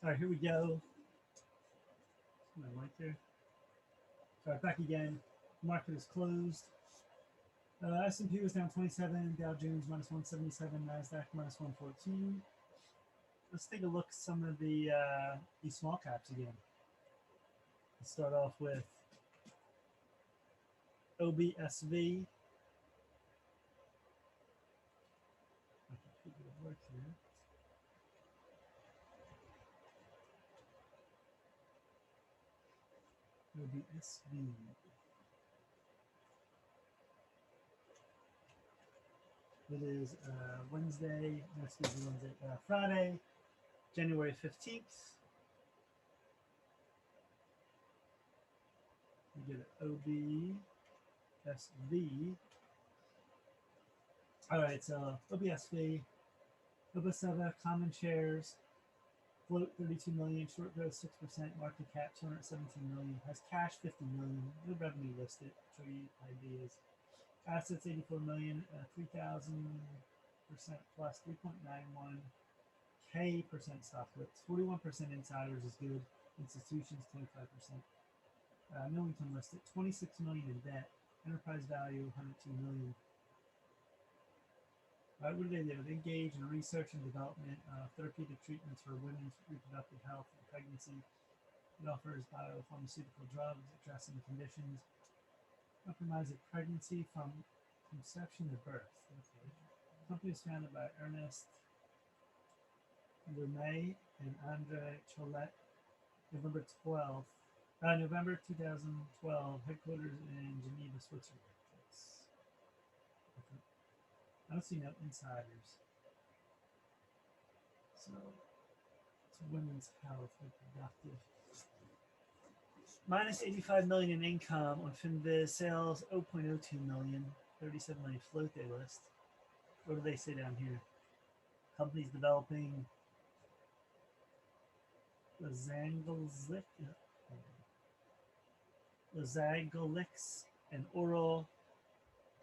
All right, here we go. My mic there. All right, back again. Market is closed. S&P was down 27, Dow Jones minus 177, NASDAQ minus 114. Let's take a look at some of the these small caps again. Let's start off with OBSV. Work here. OBSV. It is Wednesday, no, excuse me, Wednesday, Friday, January 15th. We get an OBSV. All right, so OBSV, OBSV common shares, float 32 million, short growth 6%, market cap 217 million, has cash 50 million, no revenue listed, show you ideas. Assets 84 million, 3,000% plus 3.91K% stock splits, 41% insiders is good, institutions 25%. No income listed, 26 million in debt, enterprise value 102 million. What do? They engage in research and development of therapeutic treatments for women's reproductive health and pregnancy. It offers biopharmaceutical drugs addressing conditions compromising pregnancy from conception to birth. Okay. The company was founded by Ernest Lemay and Andre Cholet, November 2012, headquarters in Geneva, Switzerland. Okay. I don't see no insiders. So it's women's health, reproductive. Minus 85 million in income on FinViz, sales 0.02 million, 37 million float they list. What do they say down here? Companies developing Lazangolix, an oral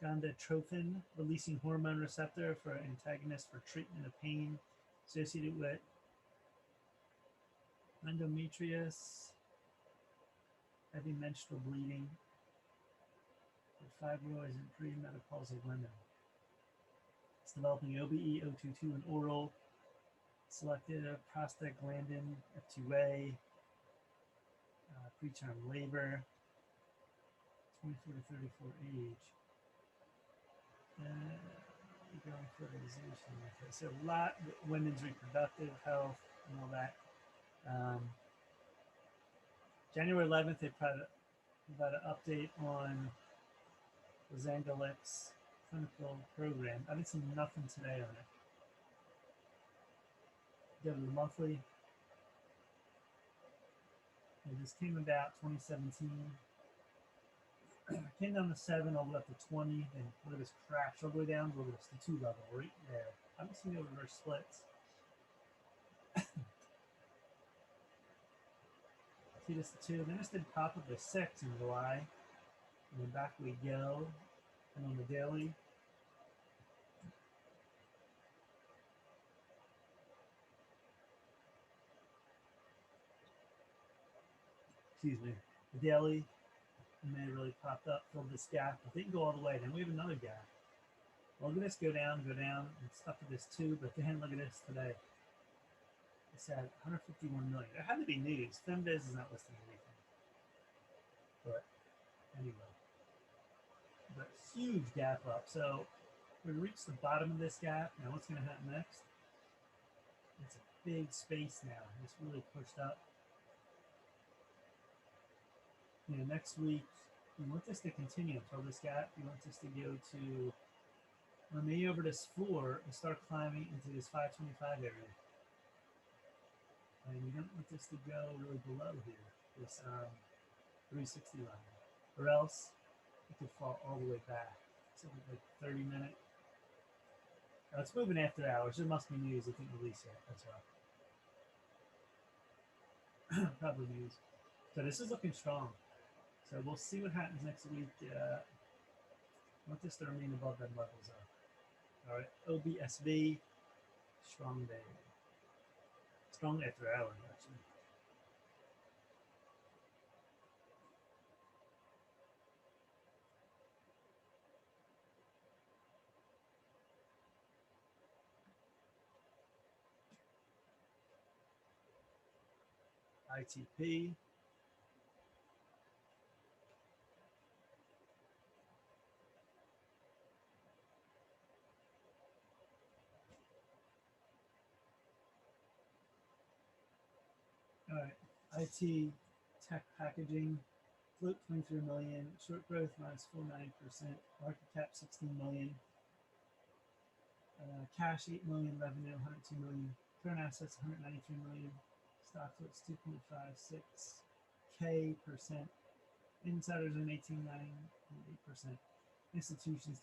gonadotropin releasing hormone receptor for antagonist for treatment of pain associated with endometriosis, heavy menstrual bleeding, with fibroids and premenopausal women. It's developing OBE-022, an oral selective prostaglandin F2A, preterm labor, 24 to 34 age. Going fertilization. Okay, so a lot of women's reproductive health and all that. January 11th, they provide an update on the Zangolix clinical program. I didn't see nothing today on it. Go to the monthly. And this came about 2017. Came down to 7 all the way up to 20, and look at this crash all the way down. Look at this, the 2 level right there. I haven't seen no reverse splits. See this, the 2. Then this did pop up to 6 in July, and then back we go. And on the daily, excuse me, the daily. And they really popped up, filled this gap, but they can go all the way. Then we have another gap. Well, look at this go down, and stuck to this 2, but then look at this today. It's at 151 million. There had to be news. FinViz is not listing anything. But anyway, but huge gap up. So we reached the bottom of this gap. Now what's going to happen next? It's a big space now. It's really pushed up. You know, next week, you want this to continue until this gap. You want this to go to, maybe over this floor and start climbing into this 525 area. And you don't want this to go really below here, this 360 line, or else it could fall all the way back. So like 30 minute. It's moving after hours. There must be news. It didn't release yet. That's why. Probably news. So this is looking strong. So we'll see what happens next week. I want this to remain above them levels up. All right, OBSV, strong day. strong after hours, actually. ITP. All right, IT tech packaging, float 23 million, short growth minus 49%, market cap 16 million, cash 8 million, revenue 102 million, current assets 193 million, stock floats 2.56k percent, insiders in 18.9.8%, institutions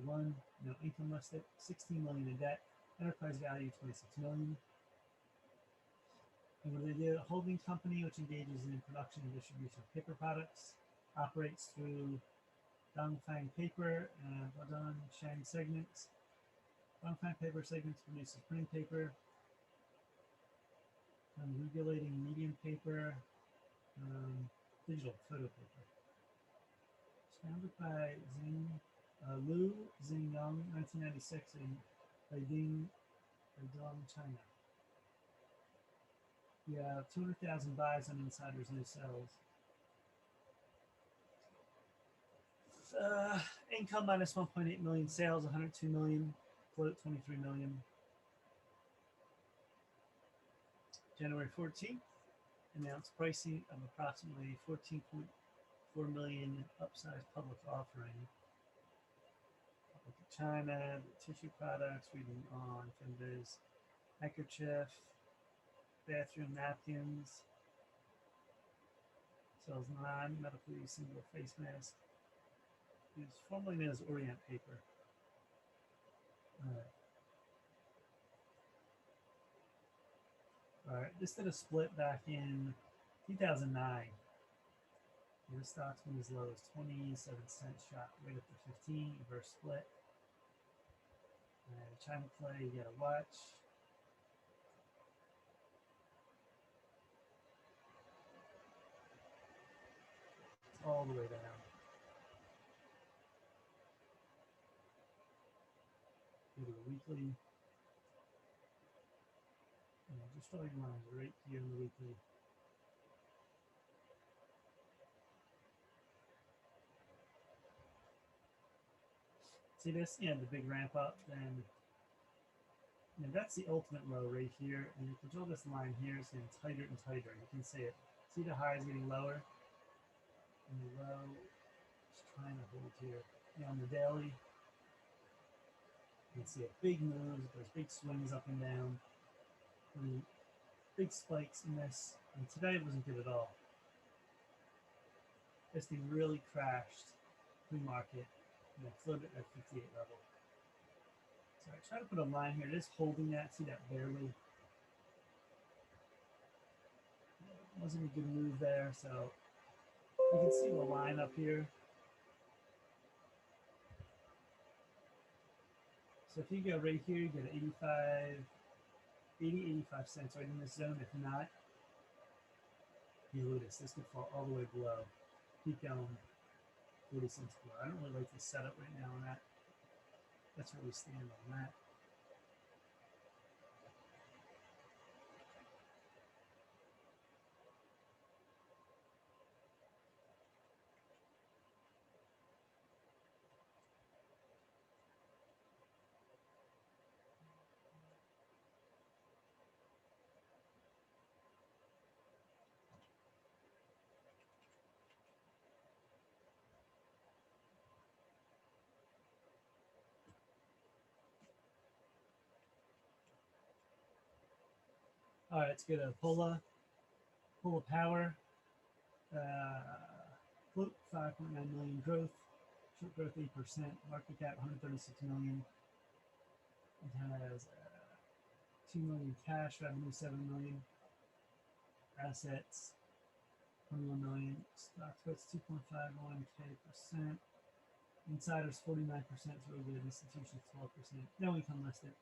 2.21, no income listed, 16 million in debt, enterprise value 26 million. And what they do, a holding company which engages in production and distribution of paper products, operates through Dongfang Paper and Wadong Shang segments. Dongfang Paper segments produces printing paper, regulating medium paper, digital photo paper. It's founded by Lu Xingyang, 1996, in Beijing, China. You have 200,000 buys on insiders, no sells. Income minus 1.8 million, sales 102 million, float 23 million. January 14th, announced pricing of approximately 14.4 million upsized public offering. Public in China, the tissue products, reading on Finviz, handkerchief, bathroom napkins, sells non-medical use single face mask. It's formerly known as Orient Paper. All right, this did a split back in 2009. The stock's been as low as 27 cents, shot right up to 15, reverse split. China play, you gotta watch. It's all the way down. Go to the weekly. Just drawing lines right here in the weekly. See this? Yeah, the big ramp up. Then that's the ultimate low right here. And you can draw this line here. It's getting tighter and tighter. You can see it. See the highs getting lower? And the low is trying to hold here. On the daily, you can see a big move. There's big swings up and down. And big spikes in this. And today it wasn't good at all. This thing really crashed pre-market. And I floated at 58 level. So I try to put a line here, just holding that, see that barely. Wasn't a good move there, so you can see the line up here. So if you go right here, you get 85 cents right in this zone. If not, you lose. This could fall all the way below. Keep going 40 cents below. I don't really like the setup right now on that. That's where we stand on that. All right, let's go to POLA Power. Float 5.9 million growth, short growth 8%, market cap 136 million. It has 2 million cash, revenue 7 million, assets 21 million, stock splits 2.51k percent, insiders 49%, it's really good, institutions 12%, no income listed.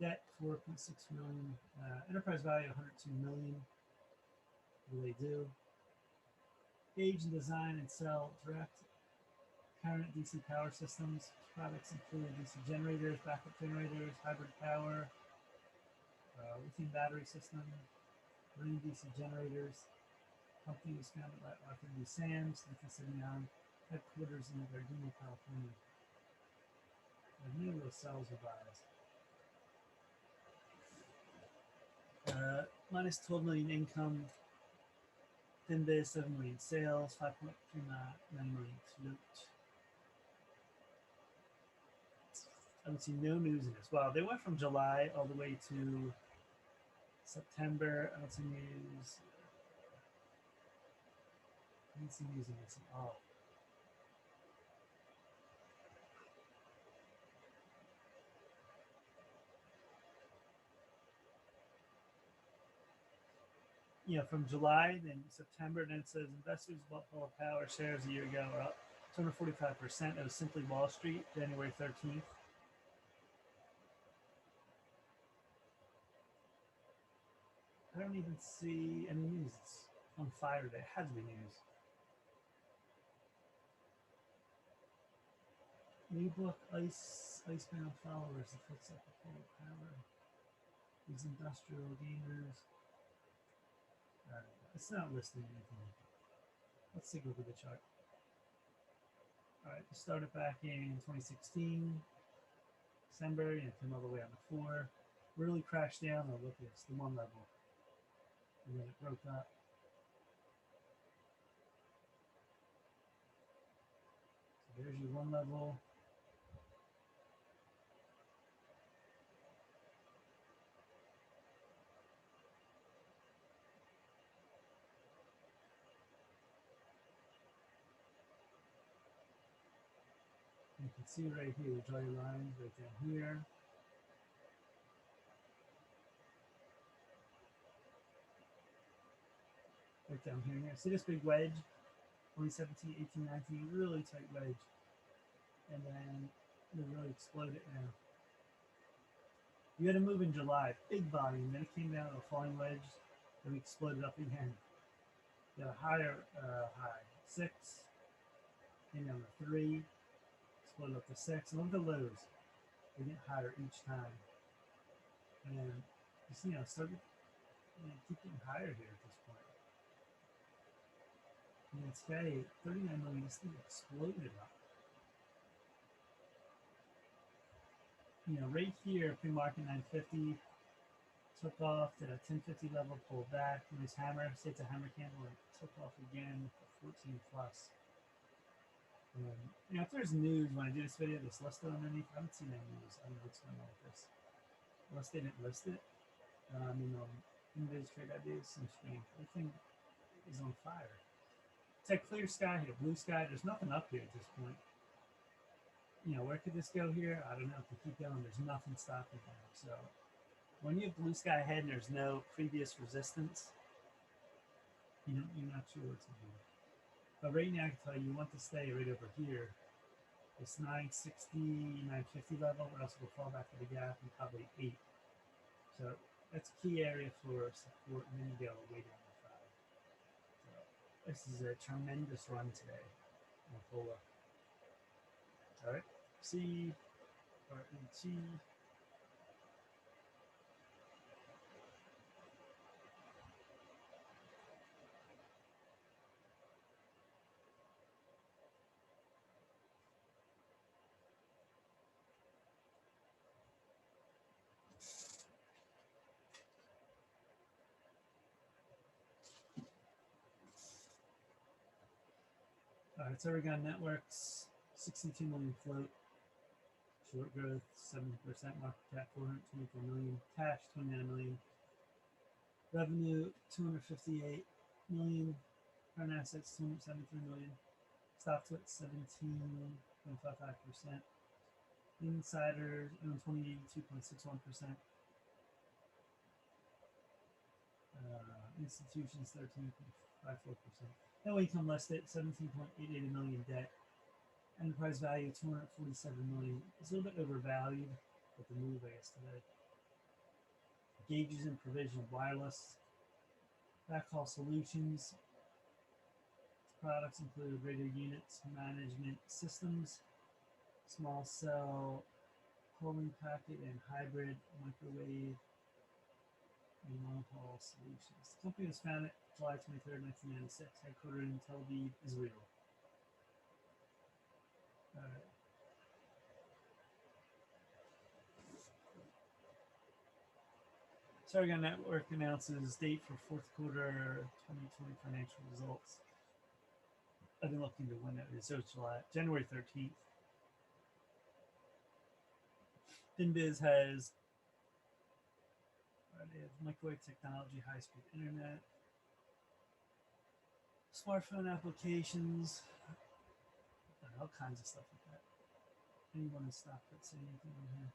Debt 4.6 million. Enterprise value 102 million. What do they do? Age and design and sell direct current DC power systems. Products include DC generators, backup generators, hybrid power, lithium battery system, marine DC generators. Company was founded by Arthur D. Sams, 1979. Headquarters in Gardena, California. Revenue sales revised. Minus 12 million income. FinBiz 7 million sales, 5.39 million float. I would see no news in this. Wow, they went from July all the way to September. I don't see news. I don't see news in this at all. From July, then September, then it says investors bought POLA Power shares a year ago are up 245%. It was simply Wall Street, January 13th. I don't even see any news. It's on fire today. It had to be news. New book, Icebound Followers, the fix up of POLA Power. These industrial gamers. It's not listing anything. Let's take a look at the chart. All right, it started back in 2016, December, came all the way on the floor. Really crashed down. Oh, look, it's the one level. And then it broke up. So there's your one level. You can see right here, draw your lines right down here. Right down here. See this big wedge? 2017, 18, 19, really tight wedge. And then it really exploded now. You had a move in July, big volume, then it came down to a falling wedge, then we exploded up again. You had a higher high, 6, came down to 3, exploded up to 6, and look at the lows. They get higher each time. And you see, started keep getting higher here at this point. And then today, 39 million, this thing exploded up. Right here, pre-market 950, took off to the 1050 level, pulled back, nice hammer, say it's a hammer candle, and took off again for 14 plus. If there's news when I do this video, this listed underneath, I haven't seen any news. I don't know what's going on with this. Unless they didn't list it. InViz trade ideas seems strange. Everything is on fire. It's like clear sky here, blue sky. There's nothing up here at this point. Where could this go here? I don't know. If we keep going, there's nothing stopping them. So when you have blue sky ahead and there's no previous resistance, you're not sure what to do. But right now, I can tell you want to stay right over here. This 960, 950 level, or else it will fall back to the gap and probably 8. So that's a key area for support, and then you go way down to 5. So this is a tremendous run today on POLA. All right, CRNT. All right, so Oregon Networks, 62 million float, short growth, 7% market cap, 424 million, cash, 29 million, revenue, 258 million, current assets, 273 million, stock split, 17.55%, insiders own 22.61%, institutions, 13.54%. No income listed, 17.88 million debt. Enterprise value, 247 million. It's a little bit overvalued with the move, I guess, today. gauges and provision of wireless backhaul solutions. Products include radio units, management systems, small cell polling packet, and hybrid microwave and monopole solutions. The company was founded July 23rd, 1996, headquartered in Tel Aviv, Israel. All right. Sargon Network announces date for fourth quarter 2020 financial results. I've been looking to when that is. So it's January 13th. FinBiz has microwave technology, high-speed internet, smartphone applications, all kinds of stuff like that. Anyone in stock that say anything on here?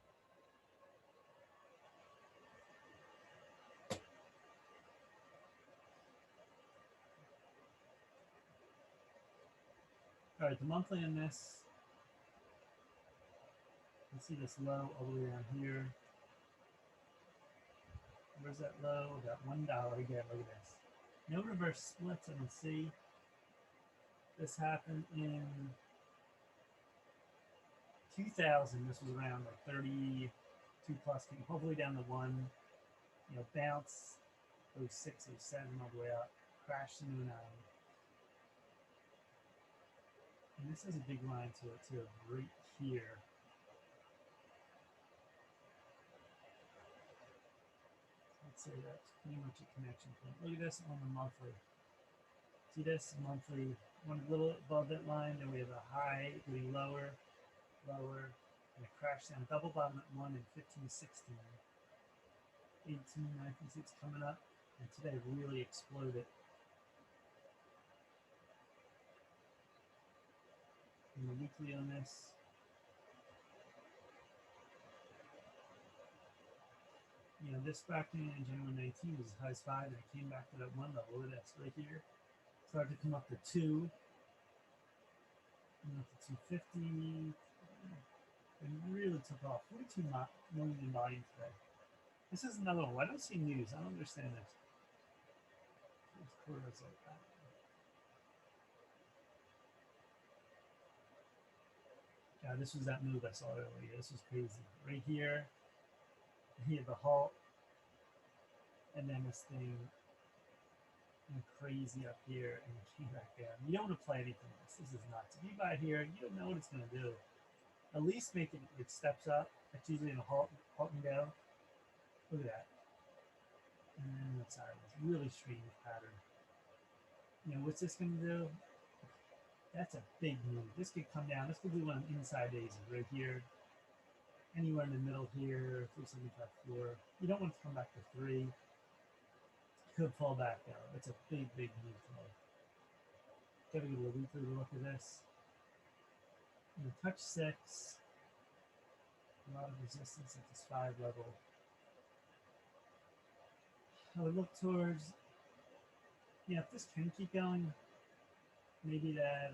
All right, the monthly on this. You can see this low all the way down here. Where's that low? Got $1 again. Look at this. No reverse splits. I can see this happened in 2000. This was around like 32 plus. Came hopefully down to 1. You know, bounce 06, 07 all the way up. Crashed into an island. And this has a big line to it too, right here. Let's say that's pretty much a connection point. Look at this on the monthly. See this monthly, one a little above that line, then we have a high getting lower, lower, and a crash down. Double bottom at 1 in 15, 16. 18, 19, 6 coming up, and today really exploded. And the weekly on this. You know, this back in January 19 was as high as 5, and it came back to that 1 level. Look at this right here. Started to come up to 2. And up to 250. And really took off. 42 million in volume today. This is another one. I don't see news. I don't understand this. First quarter is like that. Yeah, this was that move I saw earlier. This was crazy. Right here. He had the halt, and then this thing went crazy up here and came back down. You don't want to play anything else. This is nuts. If you buy here, you don't know what it's going to do. At least make it steps up. That's usually in a halt and go. Look at that. And then the sideways. Really strange pattern. You know, what's this going to do? That's a big move. This could come down. This could be one of the inside days right here. Anywhere in the middle here, 375.4. You don't want to come back to 3. Could fall back down. It's a big, big move today. Gotta give it a weekly look at this. You know, touch 6. A lot of resistance at this 5 level. I would look towards, yeah, if this can keep going, maybe that,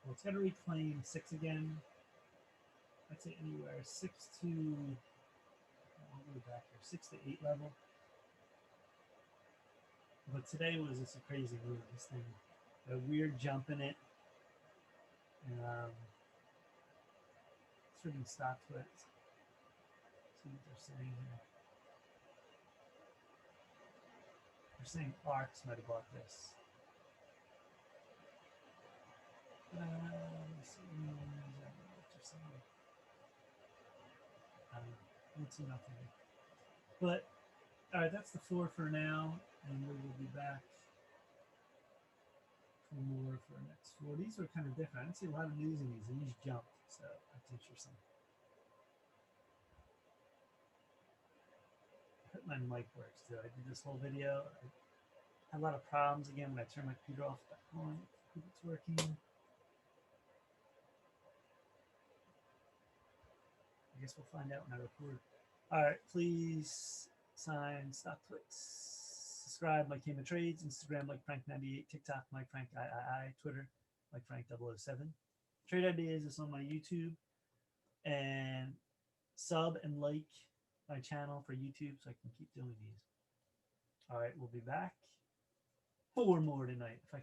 well, it's got to reclaim 6 again. I'd say anywhere 6 to, I'll go back here, 6 to 8 level. But today was just a crazy move. This thing, a weird jump in it, and freaking stock to it. See what they're saying here. They're saying ARCs might have bought this. Let's see what they're saying. I don't see nothing. But all right, that's the 4 for now, and we will be back for more for our next 4. These are kind of different. I didn't see a lot of news in these. These jumped, so that's interesting. I hope my mic works too. I did this whole video. I had a lot of problems again when I turned my computer off. That point, if it's working. I guess we'll find out when I record. All right, please sign stock clicks. Subscribe, Mike Cayman Trades. Instagram, Mike Frank 98. TikTok, Mike Frank III. Twitter, Mike Frank 007. Trade Ideas is on my YouTube. And sub and like my channel for YouTube so I can keep doing these. All right, we'll be back. 4 more tonight if I